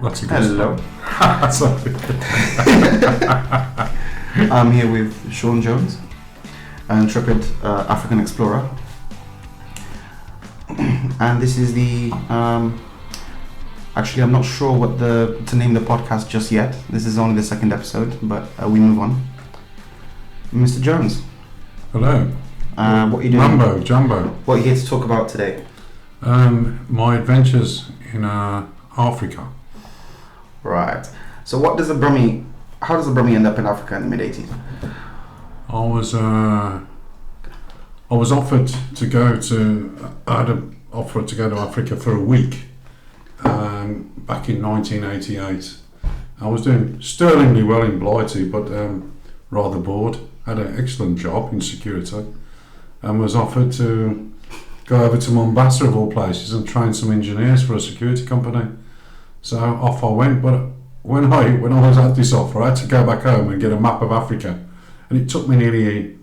That's a good Hello. Sorry. I'm here with Sean Jones, an intrepid African explorer. And this is the... actually, I'm not sure what to name the podcast just yet. This is only the second episode, but we move on. Mr. Jones. Hello. What are you doing? Mambo, Jumbo. What are you here to talk about today? My adventures in Africa. Right. So how does a Brummie end up in Africa in the mid-80s? I was offered to go to... I had an offer to go to Africa for a week back in 1988. I was doing sterlingly well in Blighty, but rather bored. Had an excellent job in security and was offered to go over to Mombasa of all places and train some engineers for a security company. So off I went, but when I was at this offer, I had to go back home and get a map of Africa, and it took me nearly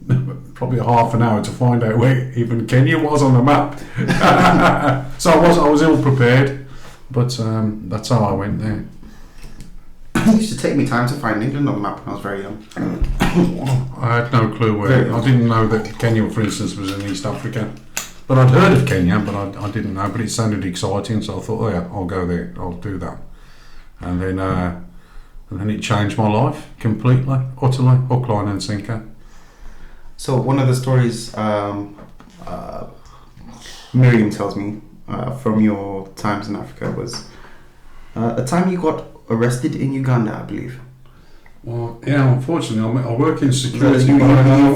probably half an hour to find out where even Kenya was on the map. So I was ill prepared, but that's how I went there. It used to take me time to find England on the map when I was very young. I had no clue where. I didn't know that Kenya, for instance, was in East Africa. But I'd heard of Kenya, but I didn't know. But it sounded exciting, so I thought, oh yeah, I'll go there. I'll do that. And then it changed my life completely, utterly, hook, line and sinker. So one of the stories Miriam tells me from your times in Africa was a time you got arrested in Uganda, I believe. Well, yeah, unfortunately, I work in security. You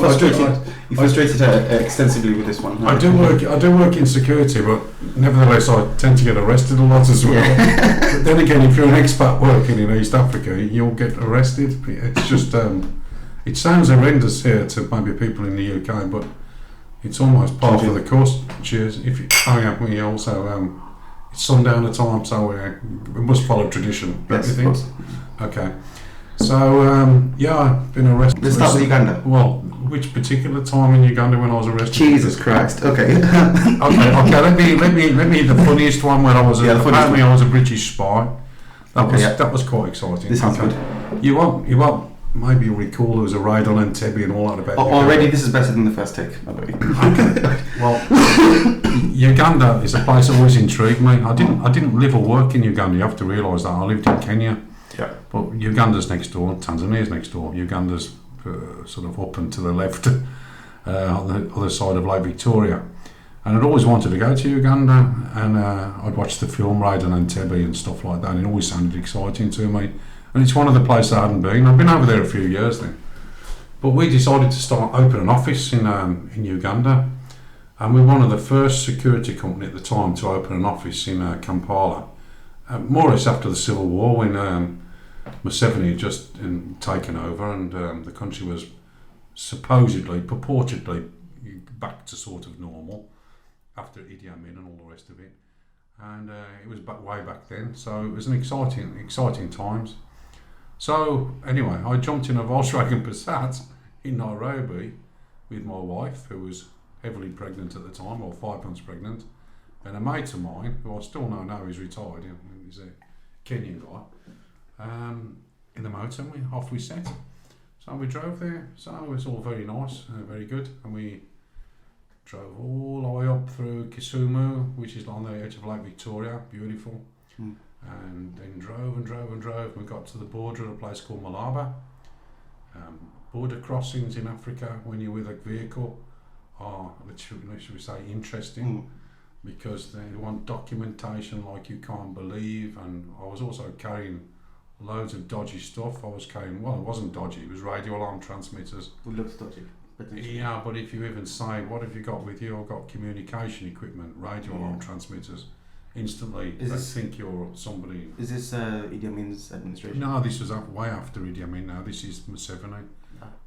frustrated her extensively with this one. I do work in security, but nevertheless, I tend to get arrested a lot as well. But then again, if you're an expat working in East Africa, you'll get arrested. It's just, it sounds horrendous here to maybe people in the UK, but it's almost part of the course. Cheers. If you, we also, it's sundowner time, so we must follow tradition. Yes, of course. Okay. So, I've been arrested. Let's start with Uganda. Well, which particular time in Uganda when I was arrested? Jesus Christ. Okay. okay. Let me the funniest one when I was apparently I was a British spy. That was quite exciting. This sounds good. You won't maybe you'll recall there was a raid on Entebbe and all that about. Already, this is better than the first take. Okay. Well, Uganda is a place that always intrigued me. I didn't live or work in Uganda. You have to realise that I lived in Kenya. Yeah. But Uganda's next door, Tanzania's next door. Uganda's sort of up and to the left on the other side of Lake Victoria. And I'd always wanted to go to Uganda, and I'd watched the film Raid on Entebbe and stuff like that, and it always sounded exciting to me. And it's one of the places I hadn't been. I've been over there a few years then. But we decided to open an office in Uganda, and we were one of the first security company at the time to open an office in Kampala. More or less after the Civil War, when Museveni had just taken over, and the country was purportedly back to sort of normal after Idi Amin and all the rest of it. And it was way back then, so it was an exciting times. So anyway, I jumped in a Volkswagen Passat in Nairobi with my wife, who was heavily pregnant at the time, or 5 months pregnant, and a mate of mine, who I still know now, he's retired, he's a Kenyan guy, in the motor, and off we set. So we drove there, so it was all very nice, very good, and we drove all the way up through Kisumu, which is on the edge of Lake Victoria, beautiful, and then drove, we got to the border of a place called Malaba. Border crossings in Africa, when you're with a vehicle, are, should we say, interesting. Because they want documentation like you can't believe, and I was also carrying loads of dodgy stuff. I was carrying, well, it wasn't dodgy, it was radio alarm transmitters. It looks dodgy. Yeah, but if you even say, what have you got with you? I've got communication equipment, radio alarm transmitters. Instantly, they think you're somebody. Is this Idi Amin's administration? No, this was way after Idi Amin now. This is Museveni.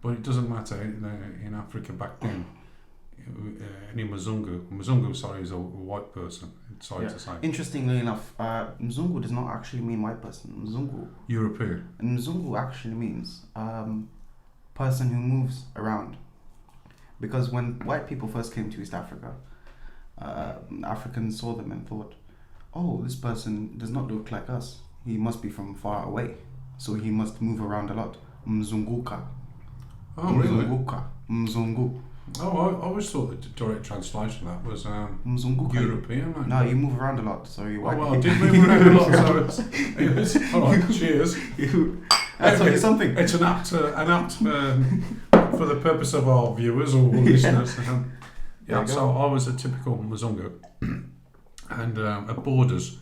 But it doesn't matter, in Africa back then. Any Mzungu, sorry, is a white person. Sorry to say. Interestingly enough, Mzungu does not actually mean white person. Mzungu. European. And Mzungu actually means person who moves around. Because when white people first came to East Africa, Africans saw them and thought, oh, this person does not look like us. he must be from far away, so he must move around a lot. Mzunguka. Oh, really? Mzunguka. Mzungu. Oh, I always thought that the direct translation of that was Mzunguka. European. Like. No, you move around a lot, so you're Oh, white. well, I did move around a lot, so it's all right, cheers. That's something. It's an apt for the purpose of our viewers or listeners. Yeah, so I was a typical Mzungu. And at Borders,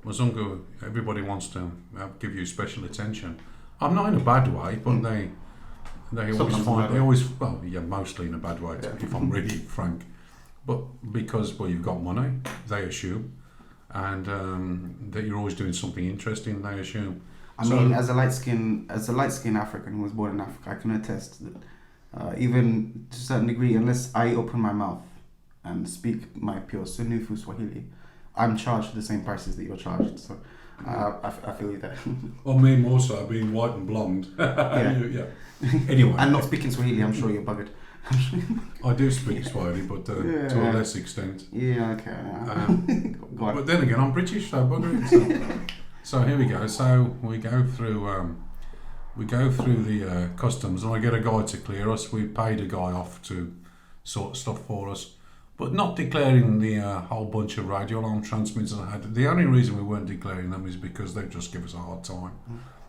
Mzungu, everybody wants to give you special attention. I'm not in a bad way, but they always mostly in a bad way, if I'm really frank. But because you've got money, they assume, and that you're always doing something interesting, they assume. I mean, as a light skinned African who was born in Africa, I can attest that even to a certain degree, unless I open my mouth and speak my pure Sunufu Swahili, I'm charged the same prices that you're charged. So I feel you there. Well, me more so, being white and blonde. Yeah. Anyway. And not speaking Swahili, I'm sure you're buggered. I do speak Swahili, but to a less extent. Yeah, okay. Go on. But then again, I'm British, so bugger it. So here we go. So we go through the customs, and I get a guy to clear us. We paid a guy off to sort stuff for us, but not declaring the whole bunch of radio alarm transmitters I had. The only reason we weren't declaring them is because they'd just give us a hard time.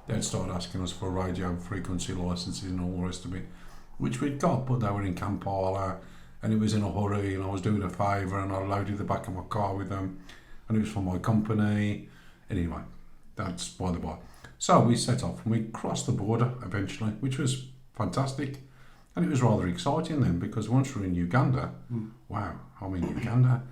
They'd start asking us for radio frequency licenses and all the rest of it, which we'd got, but they were in Kampala, and it was in a hurry, and I was doing a favour, and I loaded the back of my car with them, and it was for my company. Anyway, that's by the by. So we set off, and we crossed the border eventually, which was fantastic, and it was rather exciting then, because once we're in Uganda, wow, I'm in Uganda,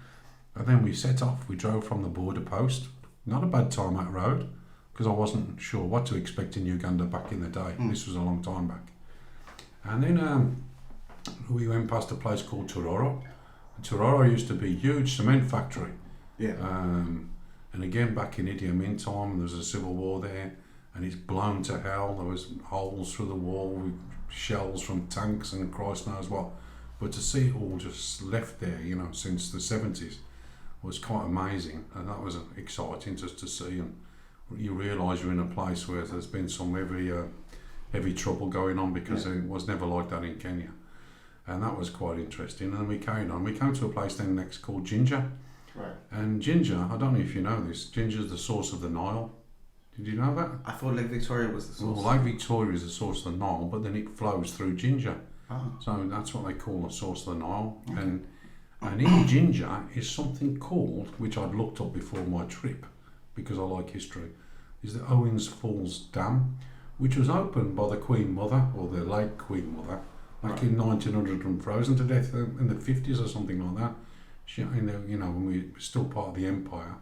and then we set off, we drove from the border post, not a bad time that road, because I wasn't sure what to expect in Uganda back in the day. This was a long time back. And then we went past a place called Tororo. Tororo used to be a huge cement factory. Yeah. And again, back in Idi Amin time, there was a civil war there, and it's blown to hell. There was holes through the wall with shells from tanks and Christ knows what. But to see it all just left there, since the 70s, was quite amazing, and that was exciting just to see. And you realise you're in a place where there's been some heavy trouble going on, because it was never like that in Kenya, and that was quite interesting. And then we carried on. We came to a place then next called Ginger, right? And Ginger, I don't know if you know this, Ginger's the source of the Nile. Did you know that? I thought Lake Victoria was the source. Well, Lake Victoria is the source of the Nile, but then it flows through Ginger. Oh. So that's what they call the source of the Nile. Okay. And in Ginger is something called, which I'd looked up before my trip, because I like history, is the Owens Falls Dam, which was opened by the Queen Mother, or the late Queen Mother, back in 1900 and frozen to death in the 50s or something like that. She, when we were still part of the Empire,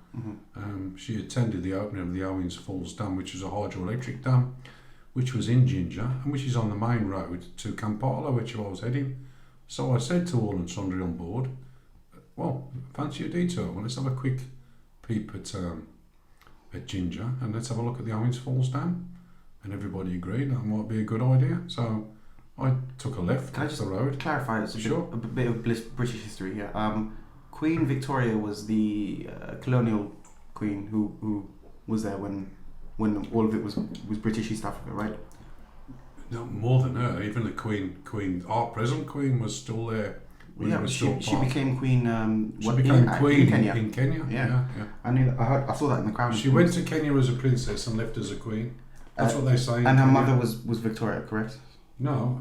she attended the opening of the Owens Falls Dam, which is a hydroelectric dam, which was in Ginger, and which is on the main road to Kampala, which I was heading. So I said to all and sundry on board, well, fancy a detour? Well, let's have a quick peep at Ginger, and let's have a look at the Owens Falls Dam. And everybody agreed that might be a good idea. So I took a left off the road. Clarify, it's a bit of British history here. Queen Victoria was the colonial queen who was there when all of it was British East Africa, right? No, more than her. Even the queen, our present queen, was still there. She became queen. Queen in Kenya. Yeah. I knew that. I saw that in the Crown. She went to Kenya as a princess and left as a queen. That's what they say. And her mother was Victoria, correct? No.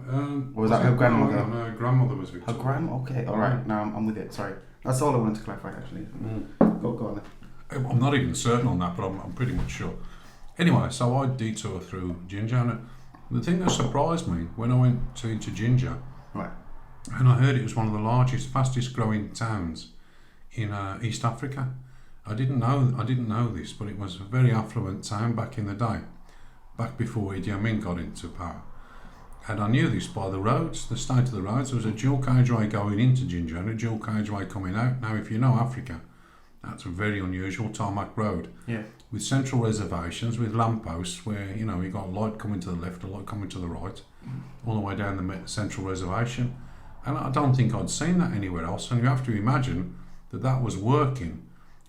Or was that her grandmother? No, her grandmother was Victoria. Her grandma? Okay, all right. Now I'm with it. Sorry, that's all I wanted to clarify. Actually, go on then. I'm not even certain on that, but I'm pretty much sure. Anyway, so I detour through Ginger, and the thing that surprised me when I went into Ginger, right, and I heard it was one of the largest, fastest growing towns in East Africa. I didn't know this, but it was a very affluent town back in the day, back before Idi Amin got into power. And I knew this by the roads, the state of the roads. There was a dual carriageway going into Ginger and a dual carriageway coming out. Now, if you know Africa, that's a very unusual tarmac road. Yeah. With central reservations, with lampposts where, you got a light coming to the left, a light coming to the right, all the way down the central reservation. And I don't think I'd seen that anywhere else. And you have to imagine that was working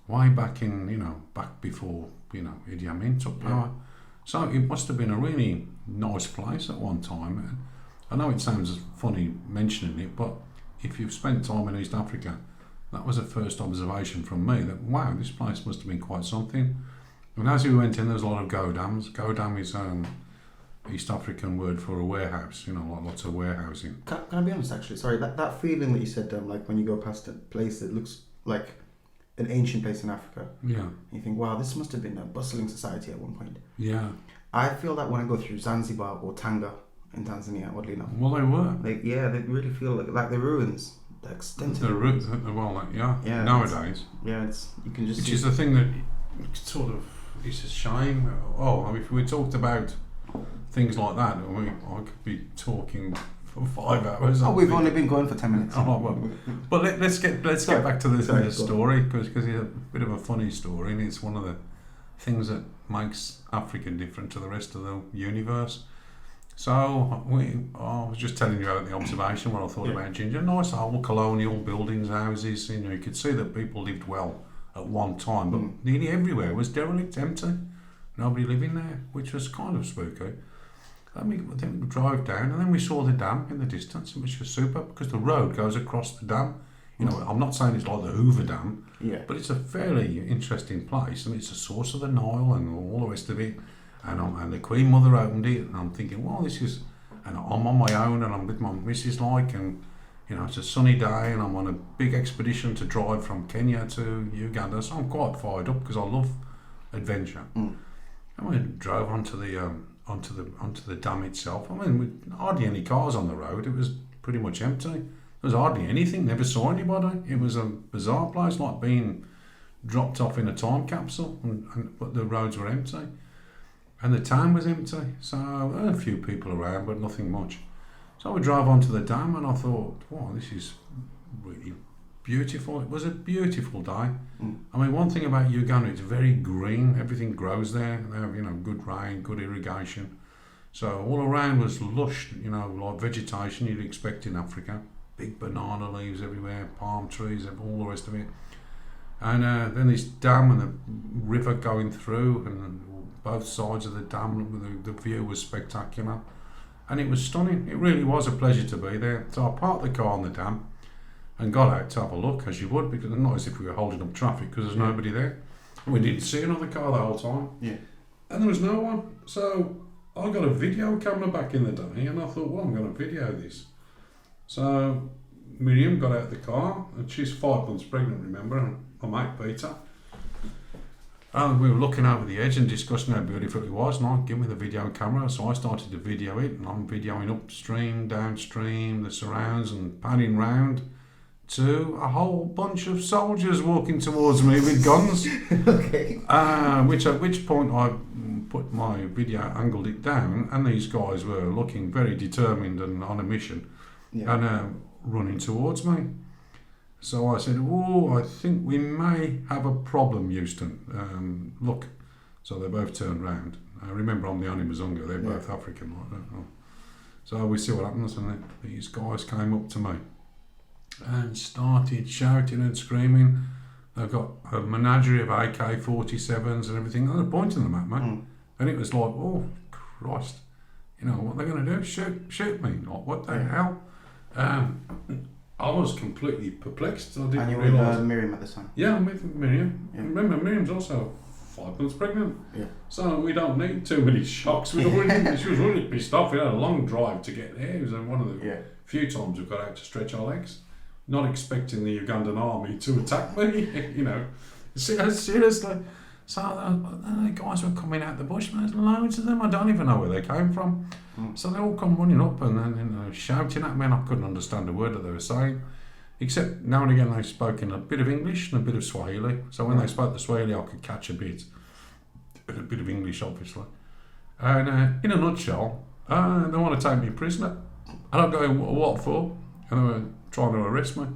way back in, back before, Idi Amin took power. So it must have been a really nice place at one time. I know it sounds funny mentioning it, but if you've spent time in East Africa, that was the first observation from me that, wow, this place must have been quite something. And as we went in, there was a lot of godams. Godam is East African word for a warehouse, lots of warehousing. Can I be honest, actually? Sorry, that feeling that you said, like when you go past a place that looks like an ancient place in Africa. Yeah. You think, wow, this must have been a bustling society at one point. Yeah. I feel that when I go through Zanzibar or Tanga in Tanzania, oddly enough. Well, they were. They really feel like the ruins. The extent of yeah. Nowadays. You can just. Which is the thing that sort of is a shame. If we talked about things like that, I could be talking for 5 hours. We've only been going for 10 minutes. But let's get back to the story because it's a bit of a funny story, and it's one of the things that makes Africa different to the rest of the universe. So I was just telling you about the observation what I thought about Ginger. Nice old colonial buildings, houses. You could see that people lived well at one time, but nearly everywhere was derelict, empty. Nobody living there, which was kind of spooky. Then we drove down, and then we saw the dam in the distance, which was super because the road goes across the dam. I'm not saying it's like the Hoover Dam, but it's a fairly interesting place, and it's a source of the Nile and all the rest of it. And the Queen Mother opened it, and I'm thinking, well, this is, and I'm on my own, and I'm with my missus, and it's a sunny day, and I'm on a big expedition to drive from Kenya to Uganda, so I'm quite fired up because I love adventure. And we drove onto the dam itself. I mean, with hardly any cars on the road. It was pretty much empty. There was hardly anything. Never saw anybody. It was a bizarre place, like being dropped off in a time capsule, but the roads were empty. And the town was empty, so there were a few people around, but nothing much. So we drove onto the dam, and I thought, wow, this is really beautiful. It was a beautiful day. I mean, one thing about Uganda, it's very green. Everything grows there. They have, good rain, good irrigation. So all around was lush, like vegetation you'd expect in Africa. Big banana leaves everywhere, palm trees, all the rest of it. And then this dam and the river going through, and both sides of the dam, the view was spectacular, and it was stunning. It really was a pleasure to be there. So I parked the car on the dam and got out to have a look, as you would, because not as if we were holding up traffic, because there's nobody there. And we didn't see another car the whole time. And there was no one. So I got a video camera back in the day, and I thought, well, I'm going to video this. So Miriam got out of the car, and she's 5 months pregnant, remember, and my mate Peter. And we were looking over the edge and discussing how beautiful it was, and I give me the video camera, so I started to video it, and I'm videoing upstream, downstream, the surrounds, and panning round to a whole bunch of soldiers walking towards me with guns. At which point I put my video, angled it down, and these guys were looking very determined and on a mission, and running towards me. So I said, I think we may have a problem, Houston. Look. So they both turned round. I remember I'm the only Mzungu, they're both African like that. So we see what happens, and these guys came up to me and started shouting and screaming. They've got a menagerie of AK-47s and everything, and they're pointing them at me. And it was like, oh, Christ, what they're going to do? Shoot me. Like, what the hell? I was completely perplexed. I didn't and you realise. were with Miriam at the time? Yeah, I'm with Miriam. Remember, Miriam's also 5 months pregnant. So we don't need too many shocks. She was really pissed off. We had a long drive to get there. It was one of the few times we've got out to stretch our legs. Not expecting the Ugandan army to attack me, seriously. So the guys were coming out the bush, and there's loads of them. I don't even know where they came from. So they all come running up and then shouting at me, and I couldn't understand a word that they were saying, except now and again they spoke in a bit of English and a bit of Swahili. So when they spoke the Swahili, I could catch a bit of English, obviously. And in a nutshell, they want to take me prisoner. And I'm going, what for? And they were trying to arrest me.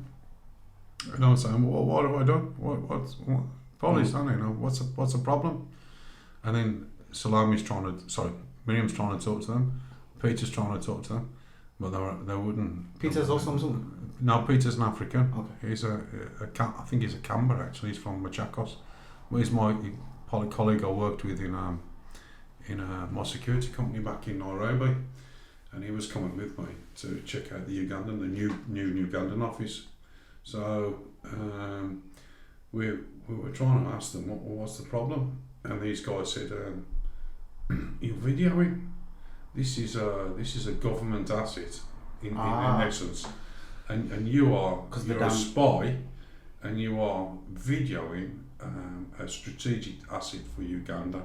And I was saying, what have I done? What police, what's the problem? And then Miriam's trying to talk to them, Peter's trying to talk to them, but they wouldn't. Peter's also Mzungu? No, Peter's an African. Okay. He's I think he's a Kamba actually. He's from Machakos. Well, he's my colleague I worked with in my security company back in Nairobi, and he was coming with me to check out the new Ugandan office. So we were trying to ask them what's the problem, and these guys said, "You're videoing. This is a government asset in essence, and you're a spy, and you are videoing a strategic asset for Uganda."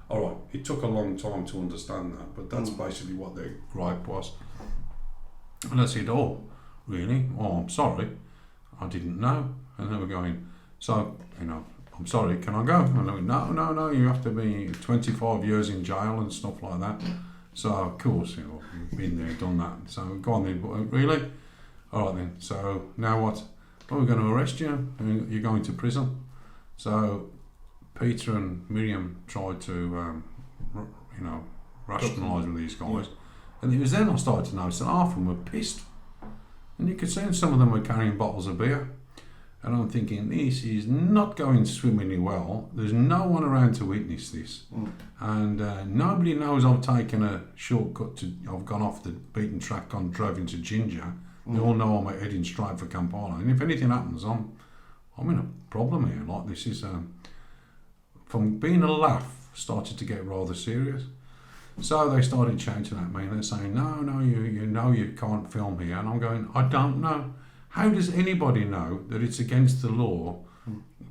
All right, it took a long time to understand that, but that's basically what their gripe was. And I said, "Oh, really? Oh, I'm sorry, I didn't know." And they were going, "So, I'm sorry, can I go?" And I went, no, you have to be 25 years in jail and stuff like that. So, of course, you've been there, done that. So, go on then, but really? All right then, so now what? Oh, we're going to arrest you, and you're going to prison. So, Peter and Miriam tried to, rationalise with these guys. And it was then I started to notice that half of them were pissed. And you could see some of them were carrying bottles of beer. And I'm thinking, this is not going swimmingly well. There's no one around to witness this. And nobody knows I've taken a shortcut I've gone off the beaten track, drove into Ginger. They all know I'm heading straight for Kampala. And if anything happens, I'm in a problem here. Like, this is, from being a laugh, started to get rather serious. So they started shouting at me and they're saying, no, you can't film here. And I'm going, I don't know. How does anybody know that it's against the law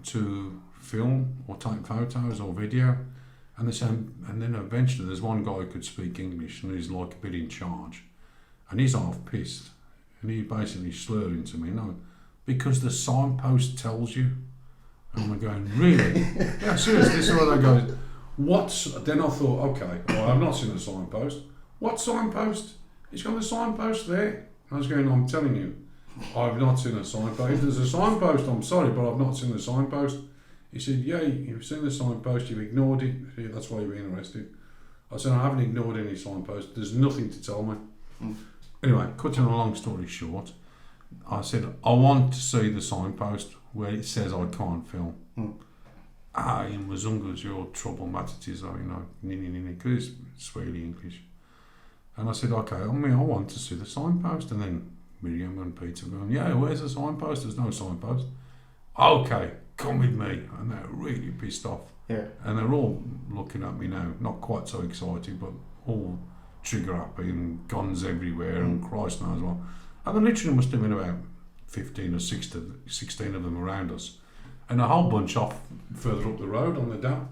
to film or take photos or video? And they say, and then eventually there's one guy who could speak English and he's like a bit in charge. And he's half pissed. And he basically slurred into me, "No, because the signpost tells you." And I'm going, "Really?" Yeah, seriously, this is where they go, then I thought, okay, well, I've not seen the signpost. What signpost? It's got the signpost there. I was going, I'm telling you, I've not seen a signpost. If there's a signpost, I'm sorry, but I've not seen the signpost. He said, "Yeah, you've seen the signpost, you've ignored it. Yeah, that's why you're being arrested." I said, "I haven't ignored any signpost. There's nothing to tell me." Anyway, cutting a long story short, I said, "I want to see the signpost where it says I can't film." In Mzungu's, your trouble matatis, because it's Swahili English. And I said, "Okay, I want to see the signpost." And then Miriam and Peter going, "Yeah, where's the signpost? There's no signpost." "Okay, come with me." And they're really pissed off. Yeah. And they're all looking at me now, not quite so excited, but all trigger happy and guns everywhere and Christ knows what. And there literally must have been about 15 or 16 of them around us. And a whole bunch off further up the road on the dam.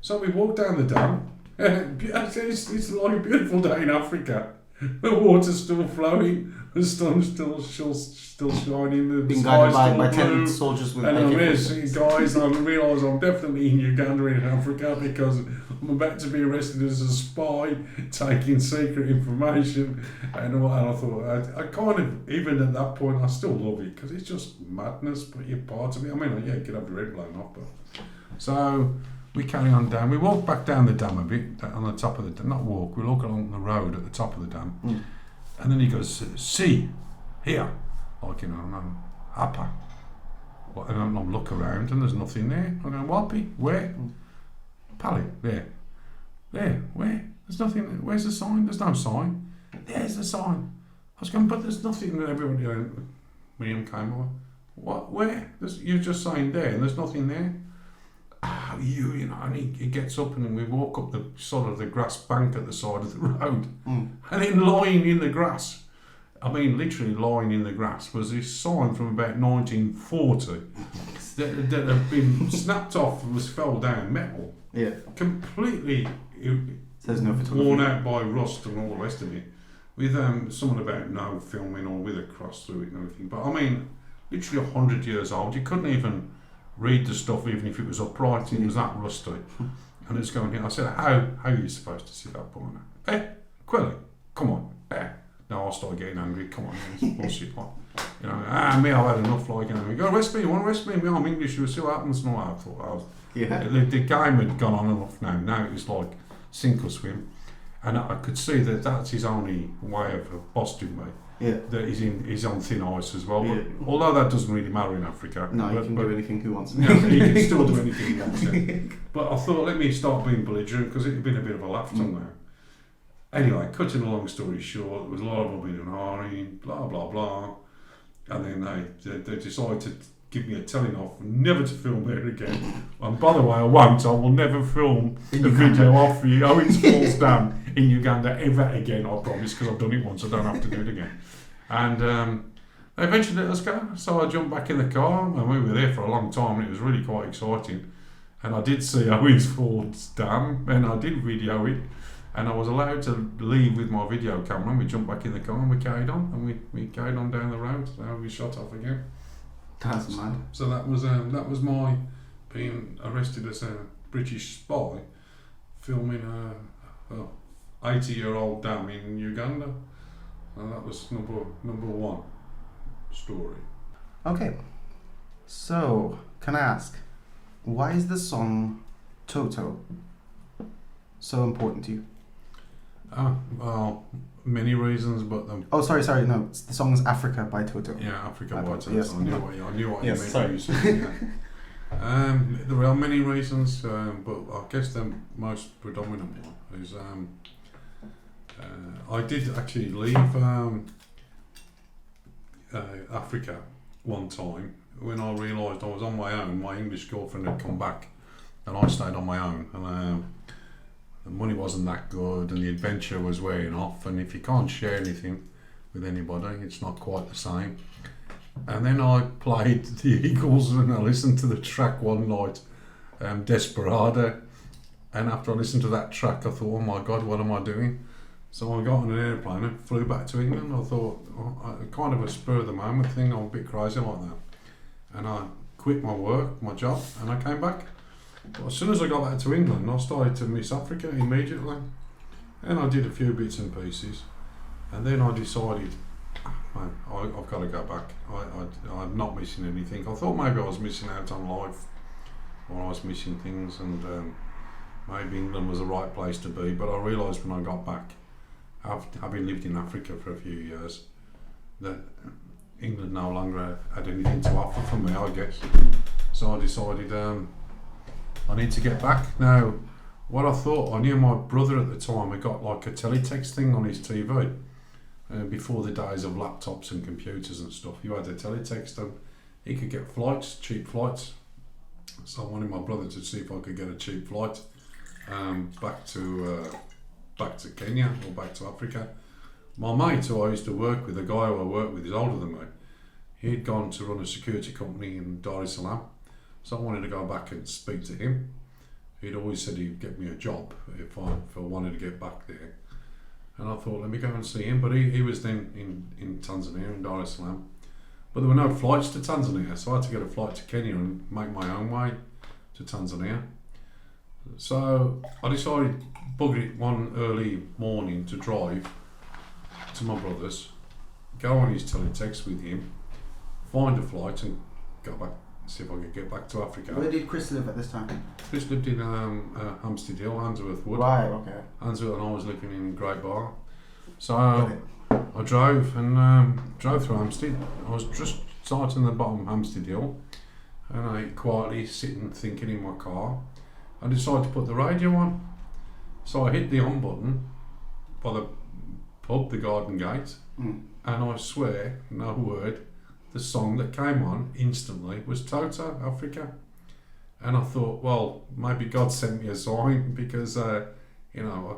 So we walked down the dam. It's like a beautiful day in Africa. The water's still flowing, the sun's still shining, the Being sky's guided by still 10 blue. soldiers with And I'm here AK-47s. seeing guys, and I realise I'm definitely in Uganda in Africa because I'm about to be arrested as a spy, taking secret information. And I thought, I kind of, even at that point, I still love it because it's just madness, but you're part of it. I mean, yeah, you could have your head blown off, but. So we carry on down. We walk back down the dam a bit, on the top of the dam. Not walk, we walk along the road at the top of the dam. And then he goes, "See, here." Like, and I'm Apa. And I'm look around and there's nothing there. I'm going, "Wapi? Where?" "Pally, there." "There? Where? There's nothing there. Where's the sign?" "There's no sign." "There's the sign." I was going, "But there's nothing there." Everybody, William came over. "What? Where? You're just saying there and there's nothing there." And he gets up and we walk up the sort of the grass bank at the side of the road. And then lying in the grass, I mean literally lying in the grass, was this sign from about 1940 that had been snapped off and fell down, metal. Yeah. Completely Says no worn out by rust and all the rest of it. With someone about no filming or with a cross through it and everything. But I mean, literally 100 years old. You couldn't even read the stuff even if it was upright. It was that rusty. And it's going here. I said, how are you supposed to see that boy now? Quilly, come on. No, I started getting angry. Come on, it's bullshit. Like, me, I've had enough. Like, you go arrest me. You want to arrest me? Me, I'm English. You'll see what happens. No, I thought the game had gone on enough now. Now it's like sink or swim. And I could see that that's his only way of busting me. Yeah. That he's on thin ice as well. Yeah. But although that doesn't really matter in Africa. No, he but, can but, do anything he wants. Yeah, he can still do anything he wants. Yeah. But I thought, let me start being belligerent because it had been a bit of a laugh till now. Anyway, cutting a long story short, there was a lot of umming and ahhing, blah blah blah, and then they decided to give me a telling off, never to film there again. And by the way, I won't. I will never film a video off the Owens Falls Dam in Uganda ever again. I promise, because I've done it once. I don't have to do it again. And they eventually let us go. So I jumped back in the car, and we were there for a long time. And it was really quite exciting. And I did see Owens Falls Dam, and I did video it. And I was allowed to leave with my video camera, and we jumped back in the car and we carried on, and we carried on down the road. So we shot off again. That's mad. So that was my being arrested as a British spy, filming a 80-year-old dam in Uganda, and that was number one story. Okay, so can I ask, why is the song Toto so important to you? Well, many reasons, but Oh, sorry, no, the song is Africa by Toto. yeah, Africa I by thought- Toto. yes, I knew what yes, you meant. sorry. When you said it, yeah. There are many reasons, but I guess the most predominant one is I did actually leave Africa one time when I realised I was on my own. My English girlfriend had come back, and I stayed on my own. And the money wasn't that good, and the adventure was wearing off. And if you can't share anything with anybody, it's not quite the same. And then I played the Eagles, and I listened to the track one night, Desperado. And after I listened to that track, I thought, oh my God, what am I doing? So I got on an airplane and flew back to England. I thought, kind of a spur of the moment thing, I'm a bit crazy like that. And I quit my work, my job, and I came back. But as soon as I got back to England, I started to miss Africa immediately. And I did a few bits and pieces. And then I decided, man, I've got to go back. I'm not missing anything. I thought maybe I was missing out on life, or I was missing things, and maybe England was the right place to be. But I realised when I got back, having lived in Africa for a few years, that England no longer had anything to offer for me, I guess. So I decided I need to get back. Now, what I thought, I knew my brother at the time had got like a teletext thing on his TV. Before the days of laptops and computers and stuff, you had a teletext and he could get flights, cheap flights. So I wanted my brother to see if I could get a cheap flight back to Kenya or back to Africa. My mate who I used to work with, the guy who I work with is older than me. He'd gone to run a security company in Dar es Salaam. So I wanted to go back and speak to him. He'd always said he'd get me a job if I wanted to get back there. And I thought, let me go and see him. But he was then in Tanzania, in Dar es Salaam. But there were no flights to Tanzania, so I had to get a flight to Kenya and make my own way to Tanzania. So I decided, bugger it, one early morning to drive to my brother's, go on his teletext with him, find a flight and go back, see if I could get back to Africa. Where did Chris live at this time? Chris lived in Hampstead Hill, Handsworth Wood. Right, okay. Handsworth, and I was living in Great Barr. So I drove and drove through Hampstead. I was just starting at the bottom of Hampstead Hill, and I quietly sitting thinking in my car. I decided to put the radio on. So I hit the on button by the pub, the Garden Gate, and I swear, no word, the song that came on instantly was Toto, Africa. And I thought, well, maybe God sent me a sign, because I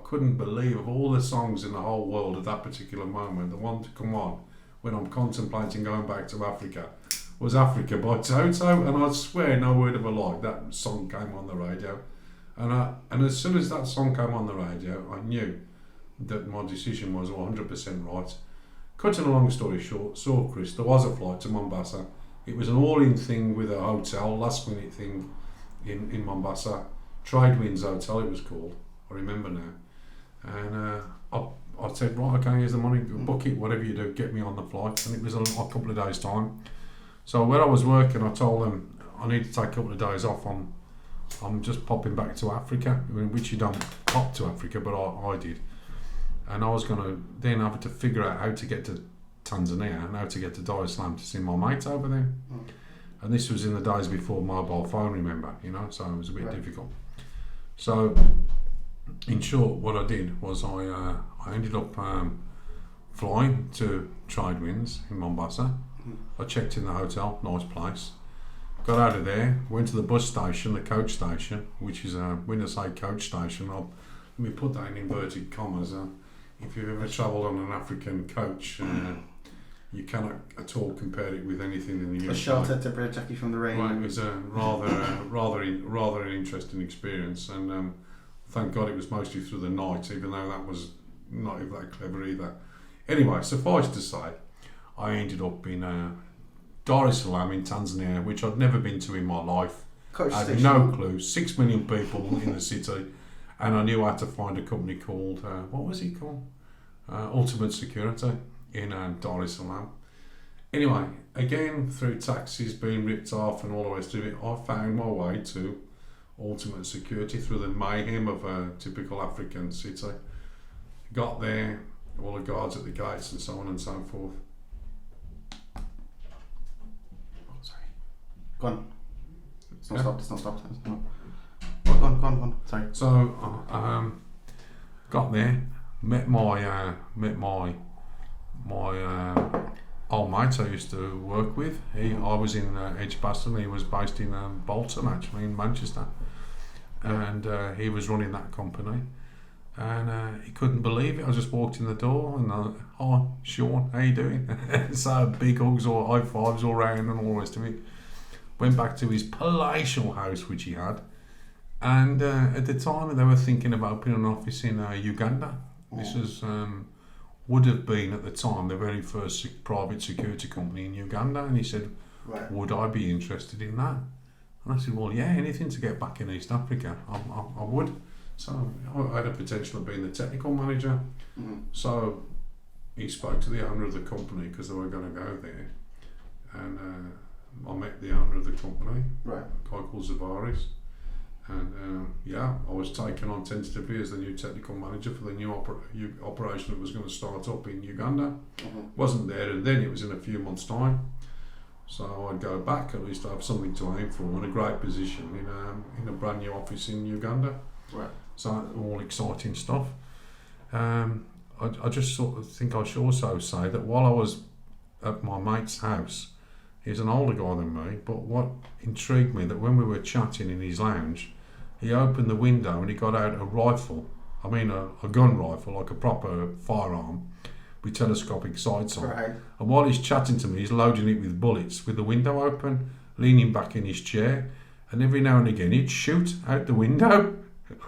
couldn't believe, of all the songs in the whole world at that particular moment, the one to come on when I'm contemplating going back to Africa was Africa by Toto. And I swear, no word of a lie, that song came on the radio. And as soon as that song came on the radio, I knew that my decision was 100% right. Cutting a long story short, saw Chris. There was a flight to Mombasa. It was an all-in thing with a hotel, last-minute thing in Mombasa. Tradewinds Hotel it was called, I remember now. And I said, right, okay, here's the money, book it, whatever you do, get me on the flight. And it was a couple of days' time. So where I was working, I told them I need to take a couple of days off. I'm just popping back to Africa, which you don't pop to Africa, but I did. and I was going to then have to figure out how to get to Tanzania and how to get to Dar es Salaam to see my mates over there. And this was in the days before mobile phone, remember, so it was a bit difficult. So, in short, what I did was I ended up flying to Tradewinds in Mombasa. I checked in the hotel, nice place. Got out of there, went to the bus station, the coach station, which is when I say coach station, let me put that in inverted commas. If you've ever travelled on an African coach, you cannot at all compare it with anything in the UK. A shelter to protect you from the rain. Right, it was a rather an interesting experience, and thank God it was mostly through the night, even though that was not even that clever either. Anyway, suffice to say, I ended up in Dar es Salaam in Tanzania, which I'd never been to in my life. Coach I had station. no clue. 6 million people in the city, and I knew I had to find a company called what was it called? Ultimate Security in Dar es Salaam. Anyway, again through taxis being ripped off and all the rest of it, I found my way to Ultimate Security through the mayhem of a typical African city. Got there, all the guards at the gates and so on and so forth. Oh, sorry. Go on. It's not stopped. It's not stopped. No. Go on. Sorry. So, got there, met my old mate I used to work with. I was in Edgbaston. He was based in Bolton, actually, in Manchester, and he was running that company. And he couldn't believe it. I just walked in the door and hi Sean, how you doing? So big hugs or high fives all round and all the rest of it. Went back to his palatial house which he had, and at the time they were thinking of opening an office in Uganda. This was would have been at the time the very first private security company in Uganda, and he said, would I be interested in that? And I said, well, yeah, anything to get back in East Africa, I would. So I had a potential of being the technical manager. So he spoke to the owner of the company because they were going to go there, and I met the owner of the company, a guy called Zavaris, and I was taken on tentatively as the new technical manager for the new operation that was going to start up in Uganda. Wasn't there, and then it was in a few months' time. So I'd go back, at least I have something to aim for, and a great position in a brand new office in Uganda. So all exciting stuff. I just sort of think I should also say that while I was at my mate's house, he's an older guy than me, but what intrigued me that when we were chatting in his lounge, he opened the window and he got out a rifle, a gun rifle, like a proper firearm with telescopic sights on. And while he's chatting to me, he's loading it with bullets with the window open, leaning back in his chair, and every now and again he'd shoot out the window.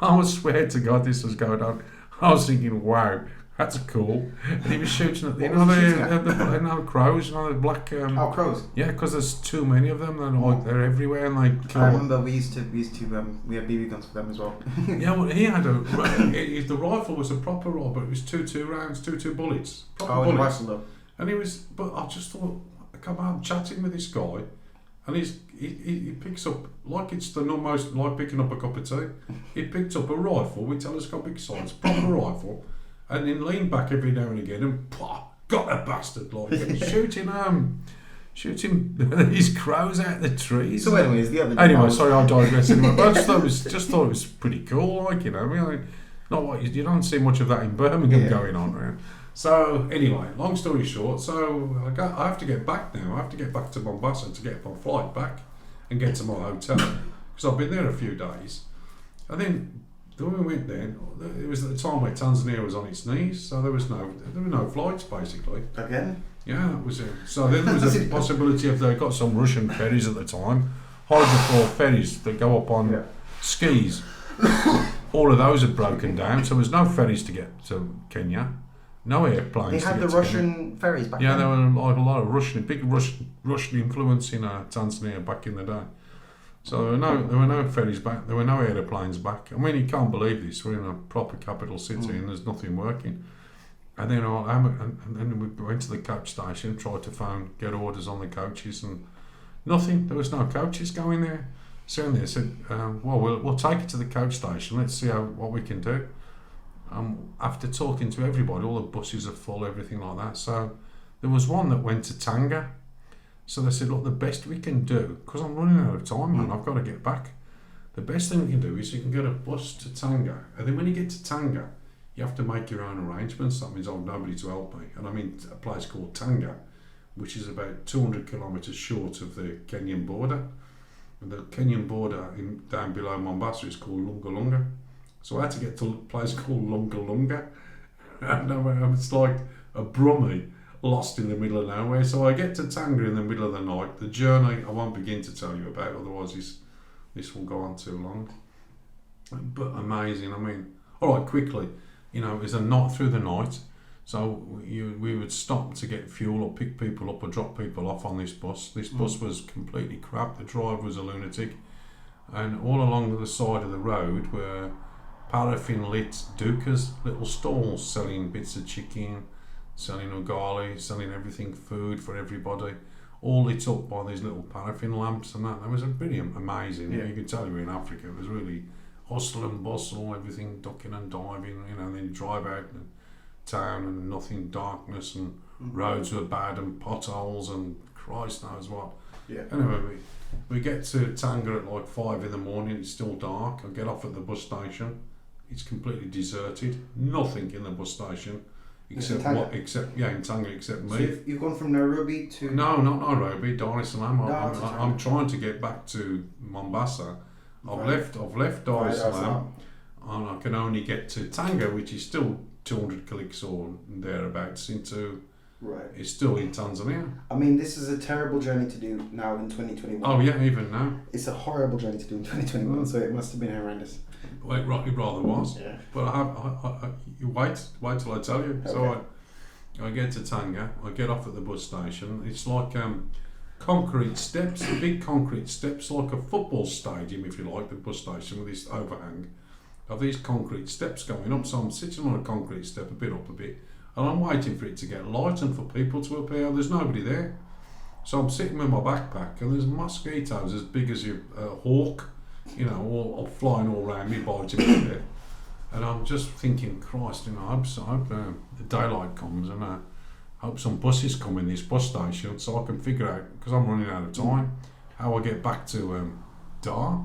I swear to God this was going on. I was thinking, wow, that's cool. And he was shooting at the crows, the black. Crows. Yeah, because there's too many of them, and they're everywhere, and they kill. I remember we used to we had BB guns for them as well. Yeah, well, he had the rifle was a proper rifle, but it was 2 rounds, 2 bullets. Proper bullets. Rifle though. And but I just thought, come on, chatting with this guy. And he picks up, like it's the most like picking up a cup of tea. He picked up a rifle with telescopic sights, proper rifle, and then leaned back every now and again and got a bastard shooting these crows out the trees. So anyways, the other anyway, sorry, I digress. But I just thought it was pretty cool, not what you don't see much of that in Birmingham going on, right? So anyway, long story short, so I have to get back now. I have to get back to Mombasa to get my flight back and get to my hotel because I've been there a few days. And then when we went there, it was at the time where Tanzania was on its knees, so there were no flights basically. Again? Yeah, that was it. So then there was a possibility of they got some Russian ferries at the time, hydrofoil ferries that go up on skis. All of those had broken down, so there was no ferries to get to Kenya. No airplanes. They had the Russian ferries back then? Yeah, there were like a lot of big Russian influence in Tanzania back in the day. So there were no ferries back, there were no airplanes back. You can't believe this, we're in a proper capital city and there's nothing working. And then we went to the coach station, tried to get orders on the coaches and nothing, there was no coaches going there. So they said, we'll take it to the coach station, let's see what we can do. After talking to everybody, all the buses are full, everything like that. So there was one that went to Tanga. So they said, look, the best we can do, because I'm running out of time, man, I've got to get back. The best thing we can do is you can get a bus to Tanga, and then when you get to Tanga, you have to make your own arrangements. That means I've nobody to help me. And I'm in a place called Tanga, which is about 200 kilometres short of the Kenyan border. And the Kenyan border down below Mombasa is called Lunga Lunga. So I had to get to a place called Lunga Lunga. And it's like a brummie lost in the middle of nowhere. So I get to Tanga in the middle of the night. The journey I won't begin to tell you about, otherwise this will go on too long. But amazing. I mean, all right, quickly. You know, it was a night through the night, so we would stop to get fuel or pick people up or drop people off on this bus. This bus was completely crap. The driver was a lunatic, and all along the side of the road were paraffin lit dukas, little stalls selling bits of chicken, selling ugali, selling everything, food for everybody, all lit up by these little paraffin lamps and that. That was pretty amazing. Yeah. You could tell you were in Africa. It was really hustle and bustle, everything ducking and diving, you know, and then you drive out the town and nothing, darkness, and roads were bad and potholes and Christ knows what. Yeah. Anyway, we get to Tanga at like 5 in the morning, it's still dark. I get off at the bus station, it's completely deserted, nothing in the bus station except in Tanga except me. So you've gone from Nairobi to... No, not Nairobi, Dar es Salaam. No, I'm trying to get back to Mombasa. I've left Dar es Salaam, and I can only get to Tanga, which is still 200 clicks or thereabouts into. Right. It's still in Tanzania. I mean, this is a terrible journey to do now in 2021. Oh yeah, even now. It's a horrible journey to do in 2021, so it must have been horrendous. Well, it rather was. Yeah. But you wait till I tell you. Okay. So I get to Tanga, I get off at the bus station. It's like concrete steps, big concrete steps, like a football stadium, if you like, the bus station with this overhang of these concrete steps going up. So I'm sitting on a concrete step, a bit up a bit, and I'm waiting for it to get light and for people to appear. There's nobody there. So I'm sitting with my backpack, and there's mosquitoes as big as a hawk, you know, all flying all around me, biting me there. And I'm just thinking, Christ, you know, I hope the daylight comes, and I hope some buses come in this bus station so I can figure out, because I'm running out of time, how I get back to Dar.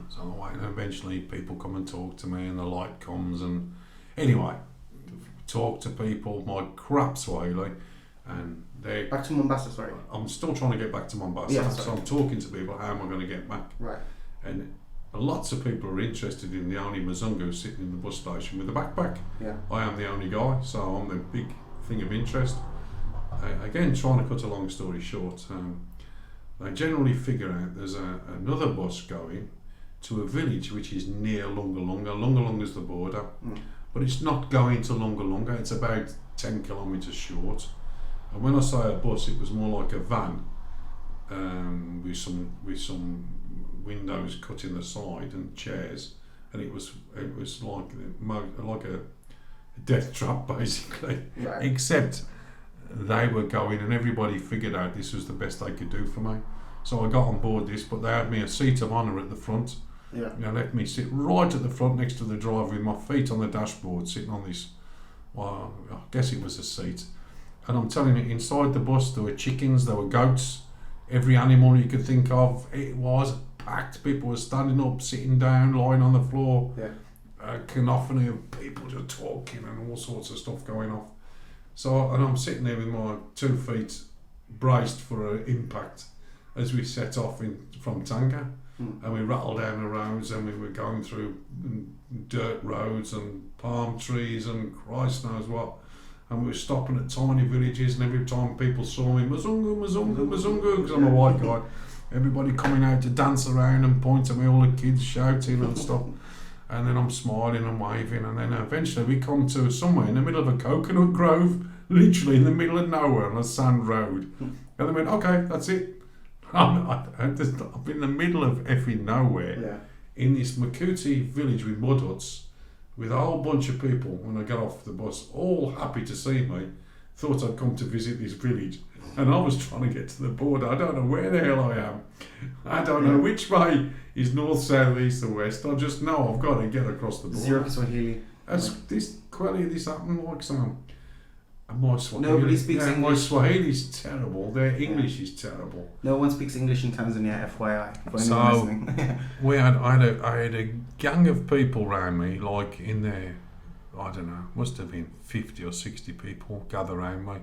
So I'm waiting, and eventually people come and talk to me, and the light comes, and anyway, talk to people, my crap Swahili, and they... Back to Mombasa, sorry. I'm still trying to get back to Mombasa, Yeah, so I'm talking to people, how am I going to get back? Right. And lots of people are interested in the only Mzungu sitting in the bus station with a backpack. Yeah. I am the only guy, so I'm the big thing of interest. Again, trying to cut a long story short, I generally figure out there's another bus going to a village which is near Lunga Lunga. Lunga Lunga is the border, but it's not going to Lunga Lunga. It's about 10 kilometres short. And when I say a bus, it was more like a van with some windows cut in the side and chairs, and it was like a death trap basically. Right. Except they were going, and everybody figured out this was the best they could do for me. So I got on board this, but they had me a seat of honour at the front. Yeah. They let me sit right at the front next to the driver with my feet on the dashboard, sitting on this, well, I guess it was a seat. And I'm telling you, inside the bus there were chickens, there were goats, every animal you could think of. It was packed. People were standing up, sitting down, lying on the floor. Yeah. A cacophony of people just talking and all sorts of stuff going off. So, and I'm sitting there with my 2 feet braced for an impact as we set off from Tanga, and we rattled down the roads, and we were going through dirt roads and palm trees and Christ knows what, and we were stopping at tiny villages, and every time people saw me, Mzungu, Mzungu, Mzungu, because I'm a white guy, everybody coming out to dance around and point at me, all the kids shouting and stuff. And then I'm smiling and waving, and then eventually we come to somewhere in the middle of a coconut grove, literally in the middle of nowhere on a sand road. And they went, okay, that's it. I'm in the middle of effing nowhere, in this Makuti village with mud huts, with a whole bunch of people when I got off the bus, all happy to see me, thought I'd come to visit this village. And I was trying to get to the border. I don't know where the hell I am. I don't know which way is north, south, east or west. I just know I've got to get across the border. Zero Swahili. Has this Quelly, this happened like some? My Swahili, Nobody speaks My English. Swahili's terrible. Their English is terrible. No one speaks English in Tanzania, FYI. For anyone So listening. I had a gang of people around me, like in there. I don't know, must have been 50 or 60 people gather around me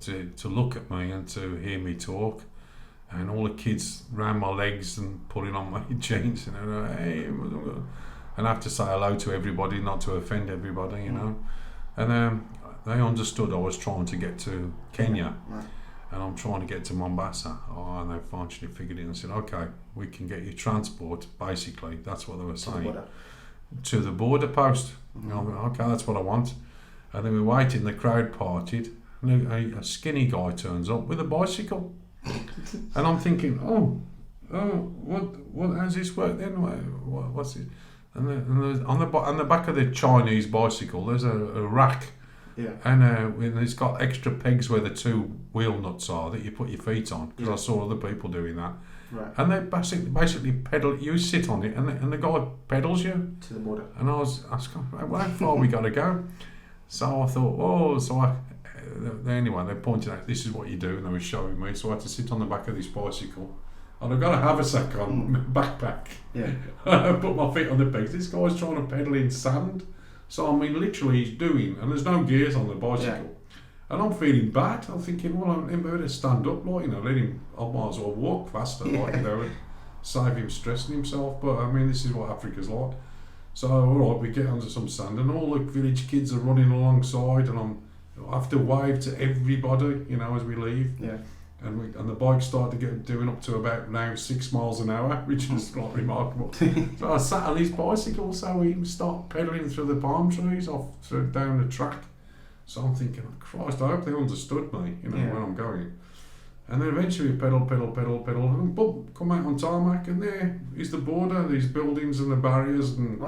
to look at me and to hear me talk. And all the kids round my legs and pulling on my jeans, hey, and I have to say hello to everybody, not to offend everybody, And they understood I was trying to get to Kenya, Right. and I'm trying to get to Mombasa. And they finally figured it and said, okay, we can get you transport, basically. That's what they were saying. To the border post. Mm-hmm. I went, okay, that's what I want. And then we waited, and the crowd parted, and a skinny guy turns up with a bicycle. And I'm thinking, what? How's this work then? What's it? And on the back of the Chinese bicycle, there's a rack. Yeah. And it's got extra pegs where the two wheel nuts are that you put your feet on, because I saw other people doing that. Right. And they basically pedal. You sit on it, and the guy pedals you To the border. And I was asking, well, how far we got to go? So I thought, anyway, they pointed out, this is what you do, and they were showing me. So I had to sit on the back of this bicycle, and I've got to have a sack on, backpack. Yeah. I put my feet on the pegs. This guy's trying to pedal in sand. So, I mean, literally he's doing, and there's no gears on the bicycle. Yeah. And I'm feeling bad. I'm thinking, well, I'm better stand up, let him, I might as well walk faster, and save him stressing himself. But, I mean, this is what Africa's like. So, alright, we get onto some sand, and all the village kids are running alongside, and I have to wave to everybody, as we leave. Yeah. And the bike started doing up to about now 6 miles an hour, which is quite remarkable. So I sat on his bicycle, so we start pedalling through the palm trees down the track. So I'm thinking, oh, Christ, I hope they understood me, where I'm going. And then eventually pedal, and boom, come out on tarmac, and there is the border, these buildings and the barriers and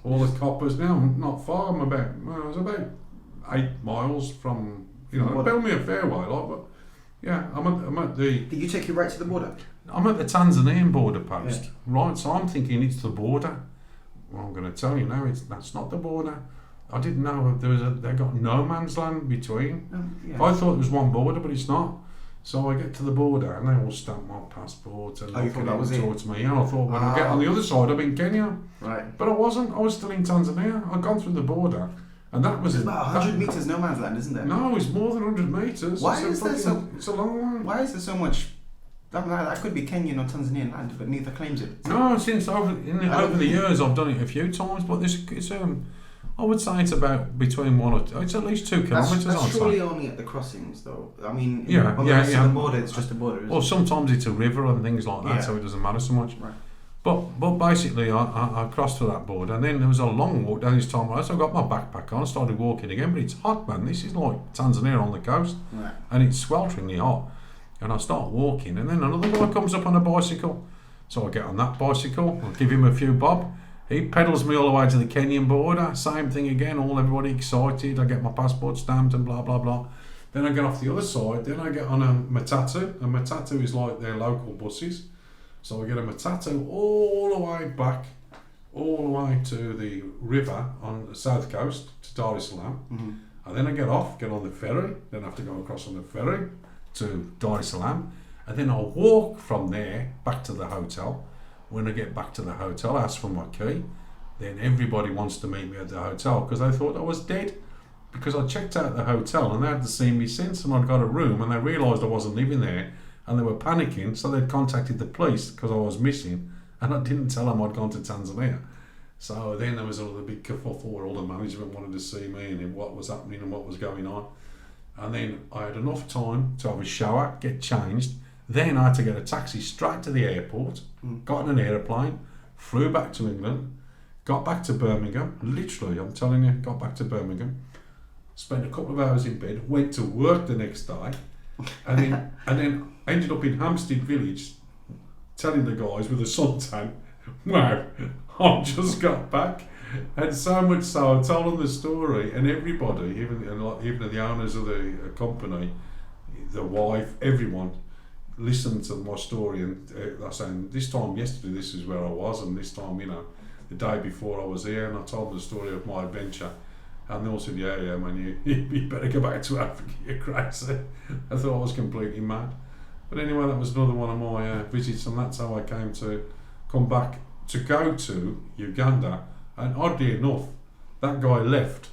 all the coppers. Now I'm not far, I was about 8 miles from, build me a fair way, but yeah, I'm at the... Did you take you right to the border? I'm at the Tanzanian border post, right? So I'm thinking it's the border. Well, I'm going to tell you now, that's not the border. I didn't know they got no man's land between. I thought it was one border, but it's not. So I get to the border, and they all stamp my passport and look at it and talk to me. And I thought, when I get on the other side, I'm in Kenya. Right. But I wasn't. I was still in Tanzania. I'd gone through the border. And that was... It's about 100 metres no man's land, isn't there? No, it's more than 100 metres. Why is there so... It's a long one. Why is there so much... That could be Kenyan or Tanzanian land, but neither claims it. No, since over the years I've done it a few times, but I would say it's about between 1 or 2... It's at least 2 kilometres. That's surely only at the crossings, though. I mean, on the rest of the border, it's just a border, Well, sometimes it's a river and things like that, so it doesn't matter so much. Right. But basically, I crossed to that border, and then there was a long walk down this time. So I got my backpack on, started walking again, but it's hot, man. This is like Tanzania on the coast, and it's swelteringly hot. And I start walking, and then another guy comes up on a bicycle. So I get on that bicycle, I give him a few bob. He pedals me all the way to the Kenyan border, same thing again, everybody excited. I get my passport stamped and blah, blah, blah. Then I get off the other side, then I get on a matatu. A matatu is like their local buses. So I get a matatu all the way back, all the way to the river on the south coast, to Dar es Salaam. Mm-hmm. And then I get on the ferry, then I have to go across on the ferry to Dar es Salaam. And then I'll walk from there back to the hotel. When I get back to the hotel, I ask for my key. Then everybody wants to meet me at the hotel because they thought I was dead. Because I checked out the hotel and they hadn't seen me since, and I'd got a room, and they realised I wasn't living there. And they were panicking, so they'd contacted the police because I was missing, and I didn't tell them I'd gone to Tanzania. So then there was a big kerfuffle where all the management wanted to see me and what was happening and what was going on. And then I had enough time to have a shower, get changed. Then I had to get a taxi straight to the airport, got in an aeroplane, flew back to England, got back to Birmingham, literally, I'm telling you, got back to Birmingham, spent a couple of hours in bed, went to work the next day, and then ended up in Hampstead Village telling the guys with a suntan, wow, I've just got back. And so much so, I told them the story, and everybody, even the owners of the company, the wife, everyone, listened to my story, and I was saying, this time yesterday this is where I was, and this time, the day before I was here, and I told them the story of my adventure. And they all said, yeah, man, you better go back to Africa, you're crazy. I thought I was completely mad. But anyway, that was another one of my visits, and that's how I came to come back to go to Uganda. And oddly enough, that guy left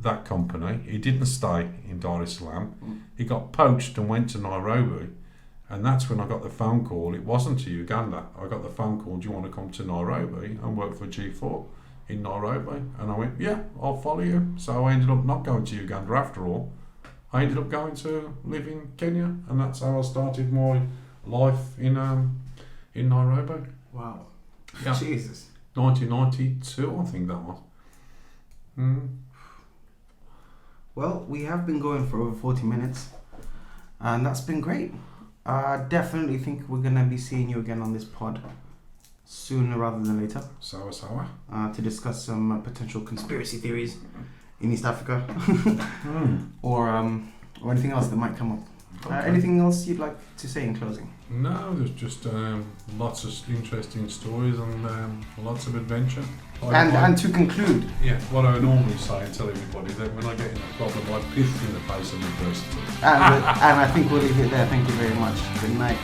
that company. He didn't stay in Dar es Salaam. He got poached and went to Nairobi. And that's when I got the phone call. It wasn't to Uganda. I got the phone call, do you want to come to Nairobi and work for G4 in Nairobi? And I went, yeah, I'll follow you. So I ended up not going to Uganda after all. I ended up going to live in Kenya, and that's how I started my life in Nairobi. Wow. Yeah. Jesus. 1992, I think that was. Well, we have been going for over 40 minutes, and that's been great. I definitely think we're going to be seeing you again on this pod sooner rather than later. Sour. To discuss some potential conspiracy theories in East Africa. or anything else that might come up. Okay. Anything else you'd like to say in closing? No, there's just lots of interesting stories and lots of adventure. And to conclude, yeah, what I normally say and tell everybody that when I get in a problem, I pith in the face of adversity. and I think we'll leave it there. Thank you very much. Good night.